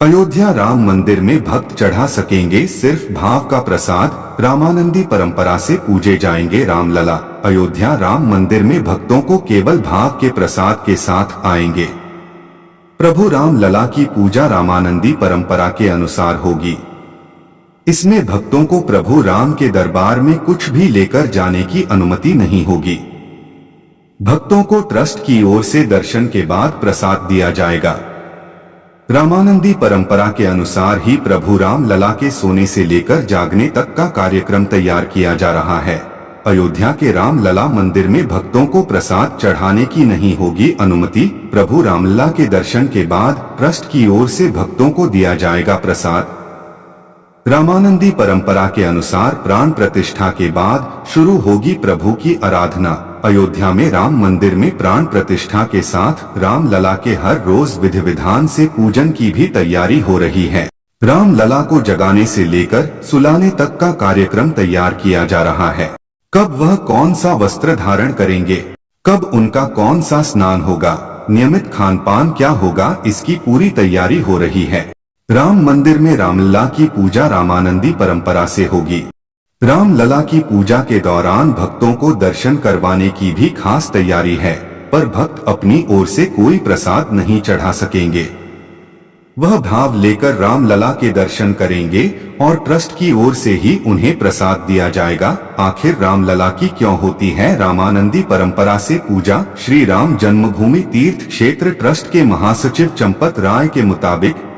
अयोध्या राम मंदिर में भक्त चढ़ा सकेंगे सिर्फ भाव का प्रसाद। रामानंदी परंपरा से पूजे जाएंगे रामलला। अयोध्या राम मंदिर में भक्तों को केवल भाव के प्रसाद के साथ आएंगे। प्रभु राम लला की पूजा रामानंदी परंपरा के अनुसार होगी। इसमें भक्तों को प्रभु राम के दरबार में कुछ भी लेकर जाने की अनुमति नहीं होगी। भक्तों को ट्रस्ट की ओर से दर्शन के बाद प्रसाद दिया जाएगा। रामानंदी परंपरा के अनुसार ही प्रभु राम लला के सोने से लेकर जागने तक का कार्यक्रम तैयार किया जा रहा है। अयोध्या के राम लला मंदिर में भक्तों को प्रसाद चढ़ाने की नहीं होगी अनुमति। प्रभु रामलला के दर्शन के बाद ट्रस्ट की ओर से भक्तों को दिया जाएगा प्रसाद। रामानंदी परंपरा के अनुसार प्राण प्रतिष्ठा के बाद शुरू होगी प्रभु की आराधना। अयोध्या में राम मंदिर में प्राण प्रतिष्ठा के साथ राम लला के हर रोज विधि विधान से पूजन की भी तैयारी हो रही है। राम लला को जगाने से लेकर सुलाने तक का कार्यक्रम तैयार किया जा रहा है। कब वह कौन सा वस्त्र धारण करेंगे, कब उनका कौन सा स्नान होगा, नियमित खान पान क्या होगा, इसकी पूरी तैयारी हो रही है। राम मंदिर में रामलला की पूजा रामानंदी परंपरा से होगी। रामलला की पूजा के दौरान भक्तों को दर्शन करवाने की भी खास तैयारी है, पर भक्त अपनी ओर से कोई प्रसाद नहीं चढ़ा सकेंगे। वह भाव लेकर रामलला के दर्शन करेंगे और ट्रस्ट की ओर से ही उन्हें प्रसाद दिया जाएगा। आखिर रामलला की क्यों होती है रामानंदी परंपरा से पूजा? श्री राम जन्मभूमि तीर्थ क्षेत्र ट्रस्ट के महासचिव चंपत राय के मुताबिक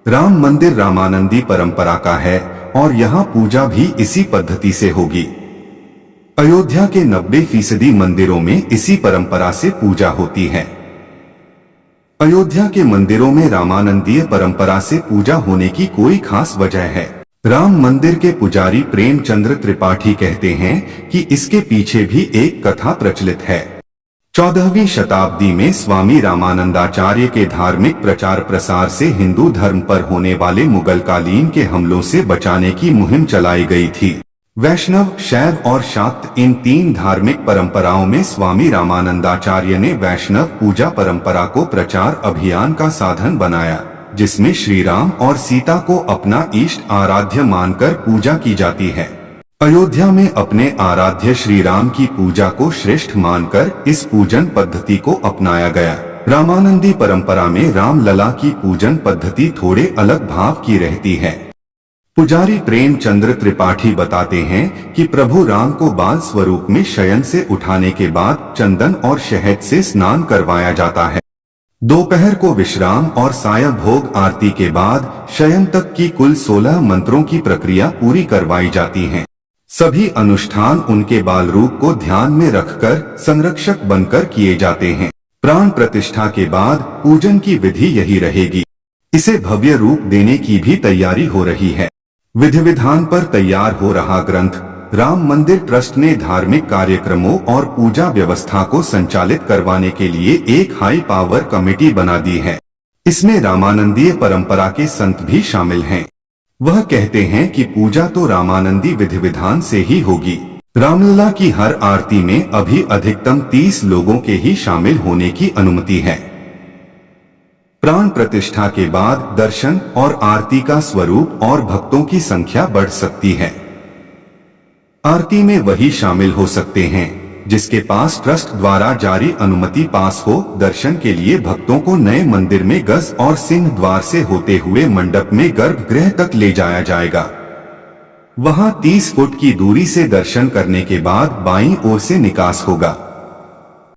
राम मंदिर रामानंदी परंपरा का है और यहाँ पूजा भी इसी पद्धति से होगी। अयोध्या के 90% मंदिरों में इसी परंपरा से पूजा होती है। अयोध्या के मंदिरों में रामानंदीय परंपरा से पूजा होने की कोई खास वजह है। राम मंदिर के पुजारी प्रेमचंद्र त्रिपाठी कहते हैं कि इसके पीछे भी एक कथा प्रचलित है। 14वीं शताब्दी में स्वामी रामानंदाचार्य के धार्मिक प्रचार प्रसार से हिंदू धर्म पर होने वाले मुगलकालीन के हमलों से बचाने की मुहिम चलाई गई थी। वैष्णव, शैव और शाक्त इन 3 धार्मिक परंपराओं में स्वामी रामानंदाचार्य ने वैष्णव पूजा परंपरा को प्रचार अभियान का साधन बनाया, जिसमें श्री राम और सीता को अपना इष्ट आराध्य मानकर पूजा की जाती है। अयोध्या में अपने आराध्य श्री राम की पूजा को श्रेष्ठ मानकर इस पूजन पद्धति को अपनाया गया। रामानंदी परंपरा में रामलला की पूजन पद्धति थोड़े अलग भाव की रहती है। पुजारी प्रेमचंद्र त्रिपाठी बताते हैं कि प्रभु राम को बाल स्वरूप में शयन से उठाने के बाद चंदन और शहद से स्नान करवाया जाता है। दोपहर को विश्राम और सायं भोग आरती के बाद शयन तक की कुल 16 मंत्रों की प्रक्रिया पूरी करवाई जाती है। सभी अनुष्ठान उनके बाल रूप को ध्यान में रखकर संरक्षक बनकर किए जाते हैं। प्राण प्रतिष्ठा के बाद पूजन की विधि यही रहेगी। इसे भव्य रूप देने की भी तैयारी हो रही है। विधि विधान पर तैयार हो रहा ग्रंथ राम मंदिर ट्रस्ट ने धार्मिक कार्यक्रमों और पूजा व्यवस्था को संचालित करवाने के लिए एक हाई पावर कमेटी बना दी है। इसमें रामानंदीय परंपरा के संत भी शामिल हैं। वह कहते हैं कि पूजा तो रामानंदी विधि विधान से ही होगी। रामलला की हर आरती में अभी अधिकतम 30 लोगों के ही शामिल होने की अनुमति है। प्राण प्रतिष्ठा के बाद दर्शन और आरती का स्वरूप और भक्तों की संख्या बढ़ सकती है। आरती में वही शामिल हो सकते हैं जिसके पास ट्रस्ट द्वारा जारी अनुमति पास हो। दर्शन के लिए भक्तों को नए मंदिर में गज और सिंह द्वार से होते हुए मंडप में गर्भगृह तक ले जाया जाएगा। वहां 30 फुट की दूरी से दर्शन करने के बाद बाईं ओर से निकास होगा।